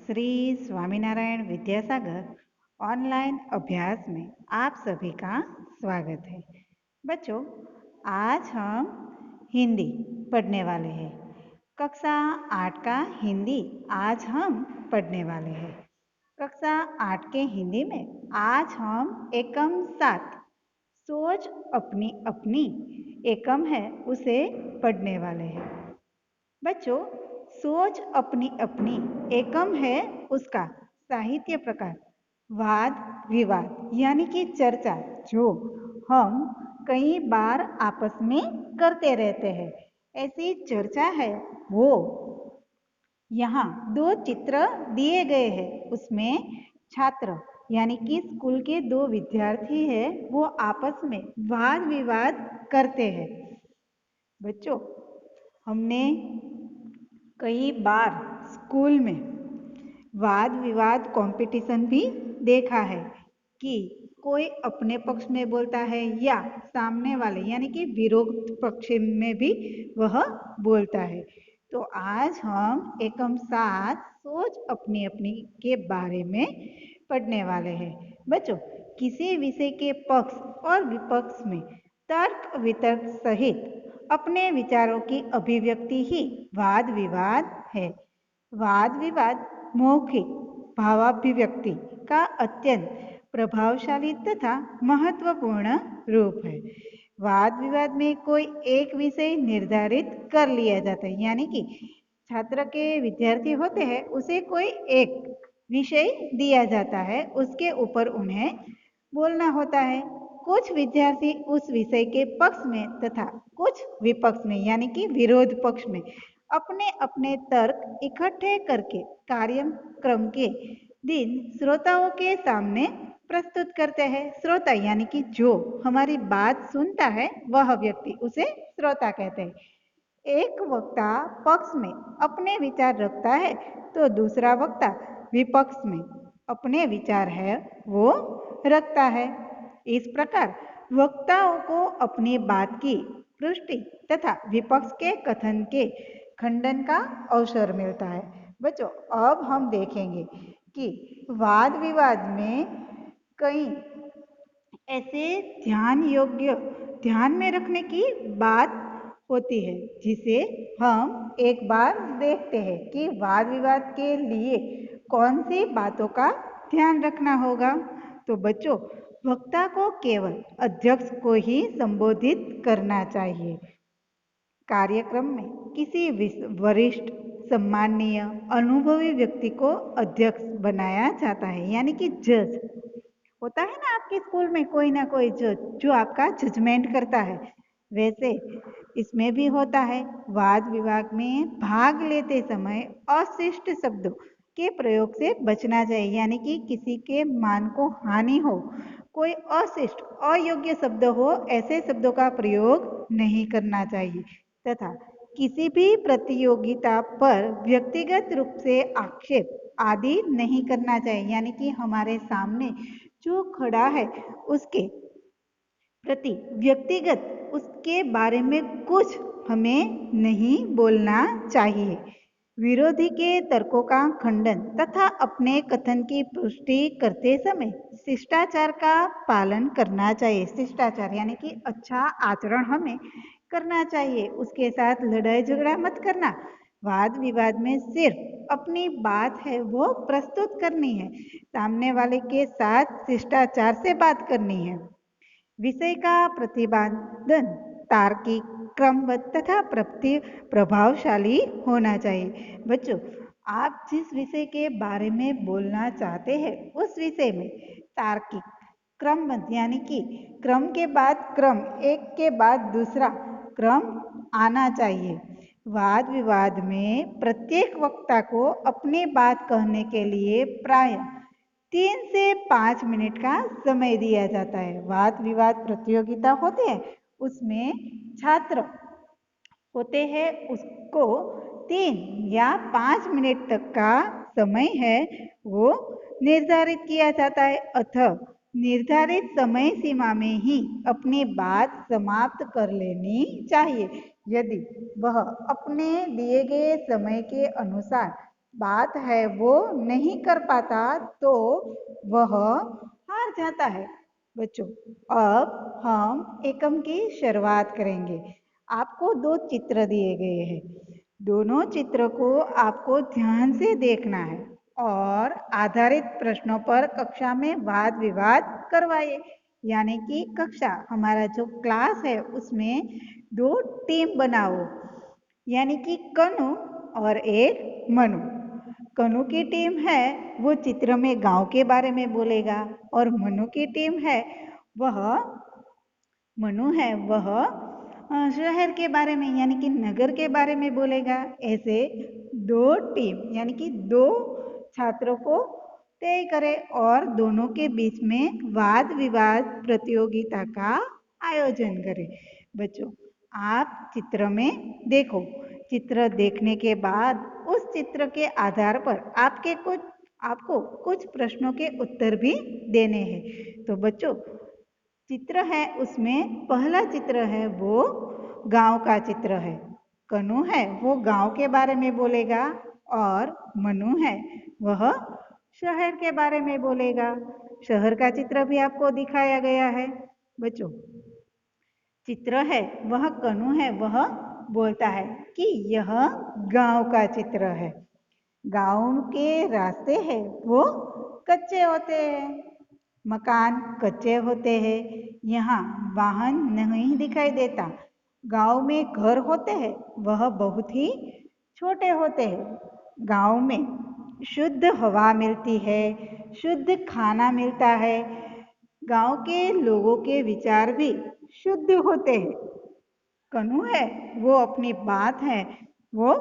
Shri Swaminarayan Vidyasagar online अभ्यास में आप सभी का स्वागत है। बच्चों, आज हम हिंदी पढ़ने वाले हैं। कक्षा 8 का हिंदी आज हम पढ़ने वाले हैं। कक्षा 8 के हिंदी में आज हम एकम 7 सोच अपनी अपनी एकम है उसे पढ़ने वाले हैं। बच्चों, सोच अपनी अपनी एकम है उसका साहित्य प्रकार वाद विवाद यानी कि चर्चा, जो हम कई बार आपस में करते रहते हैं। ऐसी चर्चा है वो यहाँ दो चित्र दिए गए हैं। उसमें छात्र यानी कि स्कूल के दो विद्यार्थी हैं, वो आपस में वाद विवाद करते हैं। बच्चों, हमने कई बार स्कूल में वाद विवाद कंपटीशन भी देखा है कि कोई अपने पक्ष में बोलता है या सामने वाले यानी कि विरोध पक्ष में भी वह बोलता है। तो आज हम एकम 7 सोच अपनी अपनी के बारे में पढ़ने वाले हैं। बच्चों, किसी विषय के पक्ष और विपक्ष में तर्क वितर्क सहित अपने विचारों की अभिव्यक्ति ही वाद विवाद है। वाद विवाद मौखिक भावाभिव्यक्ति का अत्यंत प्रभावशाली तथा महत्वपूर्ण रूप है। वाद विवाद में कोई एक विषय निर्धारित कर लिया जाता है, यानी कि छात्र के विद्यार्थी होते हैं, उसे कोई एक विषय दिया जाता है, उसके ऊपर उन्हें बोलना होता है। कुछ विद्यार्थी उस विषय के पक्ष में तथा कुछ विपक्ष में यानी कि विरोध पक्ष में अपने अपने तर्क इकट्ठे करके कार्यक्रम के दिन श्रोताओं के सामने प्रस्तुत करते हैं। श्रोता यानी कि जो हमारी बात सुनता है वह व्यक्ति, उसे श्रोता कहते हैं। एक वक्ता पक्ष में अपने विचार रखता है तो दूसरा वक्ता विपक्ष में अपने विचार है वो रखता है। इस प्रकार वक्ताओं को अपनी बात की पुष्टि तथा विपक्ष के कथन के खंडन का अवसर मिलता है। बच्चों, अब हम देखेंगे कि वाद विवाद में कई ऐसे ध्यान में रखने की बात होती है, जिसे हम एक बार देखते हैं कि वाद विवाद के लिए कौन सी बातों का ध्यान रखना होगा। तो बच्चों, वक्ता को केवल अध्यक्ष को ही संबोधित करना चाहिए। कार्यक्रम में किसी वरिष्ठ सम्माननीय अनुभवी व्यक्ति को अध्यक्ष बनाया जाता है, यानी कि जज होता है ना आपके स्कूल में कोई ना कोई जज जो आपका जजमेंट करता है, वैसे इसमें भी होता है। वाद विवाद में भाग लेते समय अशिष्ट शब्दों के प्रयोग से बचना चाहिए, यानी कि किसी के मान को हानि हो, कोई अशिष्ट अयोग्य शब्द हो, ऐसे शब्दों का प्रयोग नहीं करना चाहिए तथा किसी भी प्रतियोगिता पर व्यक्तिगत रूप से आक्षेप आदि नहीं करना चाहिए, यानी कि हमारे सामने जो खड़ा है उसके प्रति व्यक्तिगत उसके बारे में कुछ हमें नहीं बोलना चाहिए। विरोधी के तर्कों का खंडन तथा अपने कथन की पुष्टि करते समय शिष्टाचार का पालन करना चाहिए। शिष्टाचार यानी कि अच्छा आचरण हमें करना चाहिए, उसके साथ लड़ाई झगड़ा मत करना। वाद विवाद में सिर्फ अपनी बात है वो प्रस्तुत करनी है, सामने वाले के साथ शिष्टाचार से बात करनी है। विषय का प्रतिपादन तार्किक, क्रमबद्ध तथा प्रभावशाली होना चाहिए। बच्चों, आप जिस विषय के बारे में बोलना चाहते हैं उस विषय में तार्किक, क्रमबद्ध यानी कि क्रम के बाद क्रम, एक के बाद दूसरा क्रम आना चाहिए। वाद विवाद में प्रत्येक वक्ता को अपनी बात कहने के लिए प्राय 3 से 5 मिनट का समय दिया जाता है। वाद विवाद प्रतियोगिता होते हैं, उसमें छात्र होते हैं, उसको 3 या 5 मिनट तक का समय है वो निर्धारित किया जाता है, अतः निर्धारित समय सीमा में ही अपनी बात समाप्त कर लेनी चाहिए। यदि वह अपने दिए गए समय के अनुसार बात है वो नहीं कर पाता तो वह हार जाता है। बच्चों, अब हम एकम की शुरुआत करेंगे। आपको दो चित्र दिए गए हैं। दोनों चित्र को आपको ध्यान से देखना है और आधारित प्रश्नों पर कक्षा में वाद विवाद करवाइए। यानी कि कक्षा, हमारा जो क्लास है उसमें दो टीम बनाओ। यानी कि कनु और एक मनु। कनु की टीम है वो चित्र में गांव के बारे में बोलेगा और मनु की टीम है वह मनु है वह शहर के बारे में यानी कि नगर के बारे में बोलेगा। ऐसे दो टीम यानी कि दो छात्रों को तय करें और दोनों के बीच में वाद विवाद प्रतियोगिता का आयोजन करें। बच्चों, आप चित्र में देखो। चित्र देखने के बाद उस चित्र के आधार पर आपको कुछ प्रश्नों के उत्तर भी देने हैं। तो बच्चों, चित्र है उसमें पहला चित्र है वो गांव का चित्र है। कनु है वो गांव के बारे में बोलेगा और मनु है वह शहर के बारे में बोलेगा। शहर का चित्र भी आपको दिखाया गया है। बच्चों, चित्र है वह कनु है वह बोलता है कि यह गांव का चित्र है। गांव के रास्ते हैं वो कच्चे होते हैं, मकान कच्चे होते हैं, यहाँ वाहन नहीं दिखाई देता। गांव में घर होते हैं वह बहुत ही छोटे होते हैं। गांव में शुद्ध हवा मिलती है, शुद्ध खाना मिलता है। गांव के लोगों के विचार भी शुद्ध होते हैं। कनु है वो अपनी बात है वो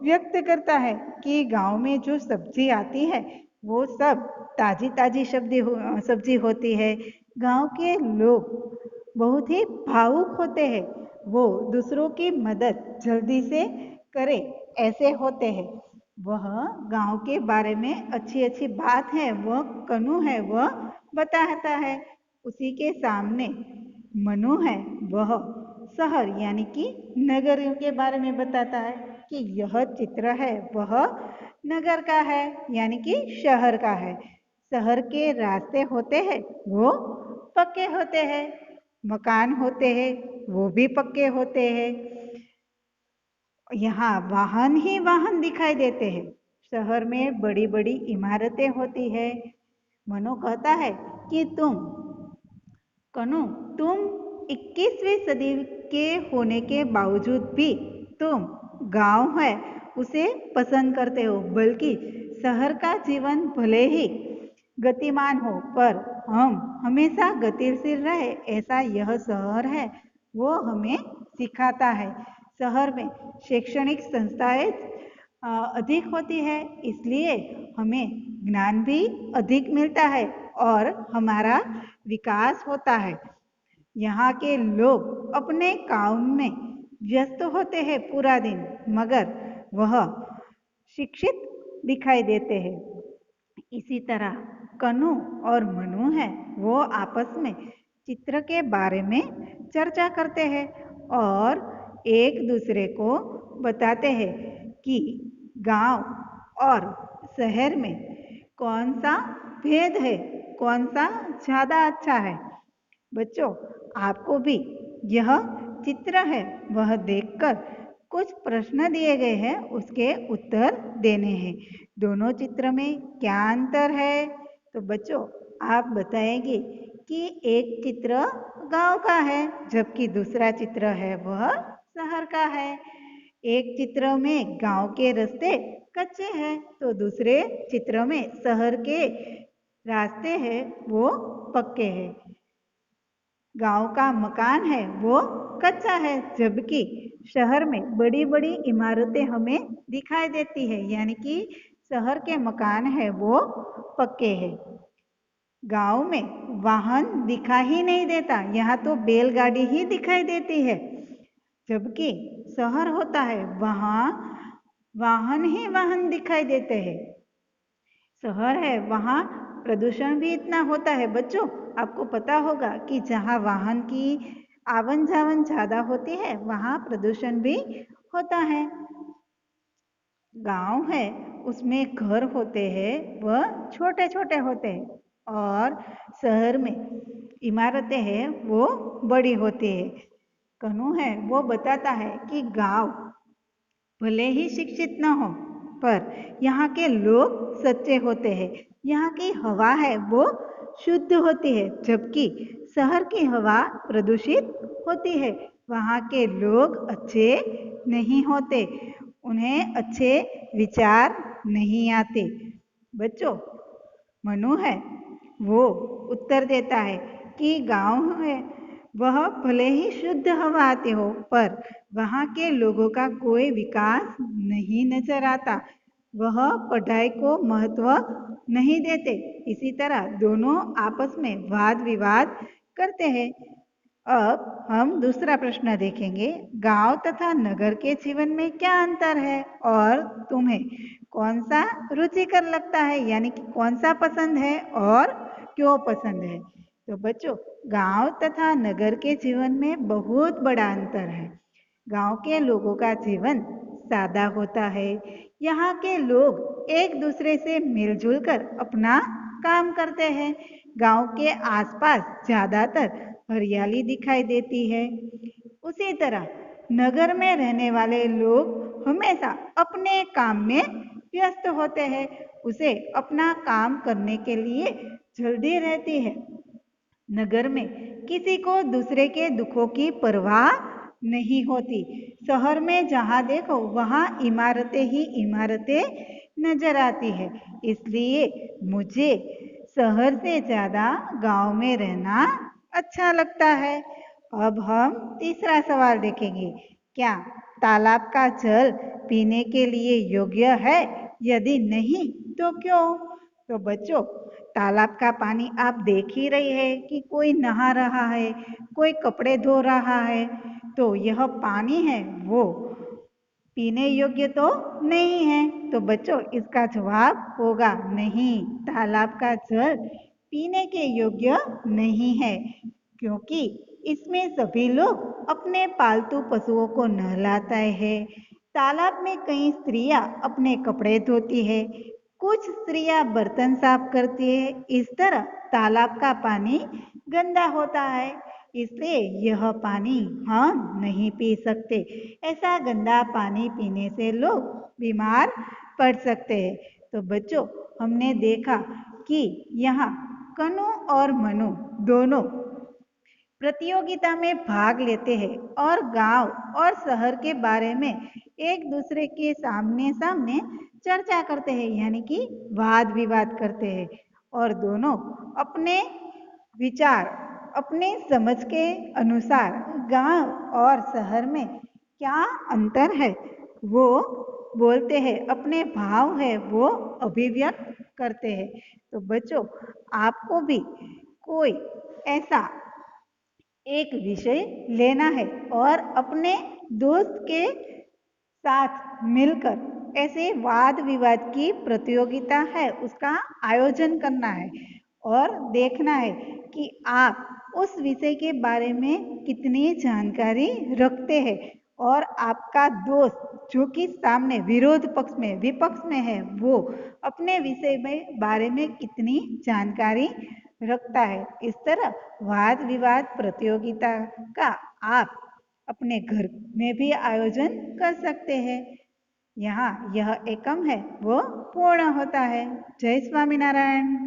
व्यक्त करता है कि गांव में जो सब्जी आती है वो सब ताजी ताजी सब्जी होती है। गांव के लोग बहुत ही भावुक होते हैं, वो दूसरों की मदद जल्दी से करे ऐसे होते हैं। वह गांव के बारे में अच्छी अच्छी बात है वह कनु है वह बताता है। उसी के सामने मनु है वह शहर यानी कि नगर के बारे में बताता है कि यह चित्र है वह नगर का है यानी कि शहर का है। शहर के रास्ते होते हैं वो पक्के होते हैं, मकान होते हैं वो भी पक्के होते हैं। यहाँ वाहन ही वाहन दिखाई देते हैं। शहर में बड़ी बड़ी इमारतें होती है। मनु कहता है कि कनु, तुम 21वीं सदी के होने के बावजूद भी तुम गांव है उसे पसंद करते हो, बल्कि शहर का जीवन भले ही गतिमान हो पर हम हमेशा गतिशील रहे ऐसा यह शहर है वो हमें सिखाता है। शहर में शैक्षणिक संस्थाएं अधिक होती है, इसलिए हमें ज्ञान भी अधिक मिलता है और हमारा विकास होता है। यहाँ के लोग अपने काम में व्यस्त होते हैं पूरा दिन, मगर वह शिक्षित दिखाई देते हैं। इसी तरह कनु और मनु है वो आपस में चित्र के बारे में चर्चा करते हैं और एक दूसरे को बताते हैं कि गांव और शहर में कौन सा भेद है, कौन सा ज़्यादा अच्छा है। बच्चों, आपको भी यह चित्र है वह देखकर कुछ प्रश्न दिए गए हैं उसके उत्तर देने हैं। दोनों चित्र में क्या अंतर है? तो बच्चों, आप बताएंगे कि एक चित्र गांव का है जबकि दूसरा चित्र है वह शहर का है। एक चित्र में गांव के रास्ते कच्चे हैं तो दूसरे चित्र में शहर के रास्ते हैं वो पक्के हैं। गांव का मकान है वो कच्चा है जबकि शहर में बड़ी बड़ी इमारतें हमें दिखाई देती है यानी कि शहर के मकान है वो पक्के हैं। गांव में वाहन दिखा ही नहीं देता, यहाँ तो बैलगाड़ी ही दिखाई देती है, जबकि शहर होता है वहाँ वाहन ही वाहन दिखाई देते हैं। शहर है वहाँ प्रदूषण भी इतना होता है। बच्चों, आपको पता होगा कि जहाँ वाहन की आवन जावन ज़्यादा होती है वहाँ प्रदूषण भी होता है। गांव है उसमें घर होते हैं वह छोटे छोटे होते हैं और शहर में इमारतें हैं वो बड़ी होती है। कन्हू है वो बताता है कि गांव भले ही शिक्षित न हो पर यहाँ के लोग सच्चे होते हैं। यहाँ की हवा है वो शुद्ध होती है जबकि शहर की हवा प्रदूषित होती है। वहाँ के लोग अच्छे नहीं होते, उन्हें अच्छे विचार नहीं आते। बच्चों, मनु है वो उत्तर देता है कि गांव है वह भले ही शुद्ध हवा आती हो पर वहाँ के लोगों का कोई विकास नहीं नजर आता। वह पढ़ाई को महत्व नहीं देते। इसी तरह दोनों आपस में वाद विवाद करते हैं। अब हम दूसरा प्रश्न देखेंगे, गांव तथा नगर के जीवन में क्या अंतर है और तुम्हें कौन सा रुचिकर लगता है, यानी कि कौन सा पसंद है और क्यों पसंद है। तो बच्चों, गांव तथा नगर के जीवन में बहुत बड़ा अंतर है। गांव के लोगों का जीवन सादा होता है। यहाँ के लोग एक दूसरे से मिलजुल कर अपना काम करते हैं। गांव के आसपास ज्यादातर हरियाली दिखाई देती है। उसी तरह नगर में रहने वाले लोग हमेशा अपने काम में व्यस्त होते हैं। उसे अपना काम करने के लिए जल्दी रहती है। नगर में किसी को दूसरे के दुखों की परवाह नहीं होती। शहर में जहाँ देखो वहाँ इमारतें ही इमारतें नजर आती है। इसलिए मुझे शहर से ज़्यादा गांव में रहना अच्छा लगता है। अब हम तीसरा सवाल देखेंगे, क्या तालाब का जल पीने के लिए योग्य है? यदि नहीं तो क्यों? तो बच्चों, तालाब का पानी आप देख ही रहे हैं कि कोई नहा रहा है, कोई कपड़े धो रहा है। तो यह पानी है वो पीने योग्य तो नहीं है। तो बच्चों, इसका जवाब होगा नहीं, तालाब का जल पीने के योग्य नहीं है क्योंकि इसमें सभी लोग अपने पालतू पशुओं को नहलाते हैं। तालाब में कई स्त्रियां अपने कपड़े धोती है, कुछ स्त्रियां बर्तन साफ करती है। इस तरह तालाब का पानी गंदा होता है, इसलिए यह पानी हम नहीं पी सकते। ऐसा गंदा पानी पीने से लोग बीमार पड़ सकते हैं। तो बच्चों, हमने देखा कि यहाँ कनु और मनु दोनों प्रतियोगिता में भाग लेते हैं और गांव और शहर के बारे में एक दूसरे के सामने सामने चर्चा करते हैं, यानी कि वाद विवाद करते हैं और दोनों अपने विचार अपने समझ के अनुसार गांव और शहर में क्या अंतर है वो बोलते हैं, अपने भाव है वो अभिव्यक्त करते हैं। तो बच्चों, आपको भी कोई ऐसा एक विषय लेना है और अपने दोस्त के साथ मिलकर ऐसे वाद विवाद की प्रतियोगिता है उसका आयोजन करना है और देखना है कि आप उस विषय के बारे में कितनी जानकारी रखते हैं और आपका दोस्त जो कि सामने विरोध पक्ष में विपक्ष में है वो अपने विषय में बारे में कितनी जानकारी रखता है। इस तरह वाद विवाद प्रतियोगिता का आप अपने घर में भी आयोजन कर सकते हैं। यहाँ यह एकम है वो पूर्ण होता है। जय स्वामीनारायण।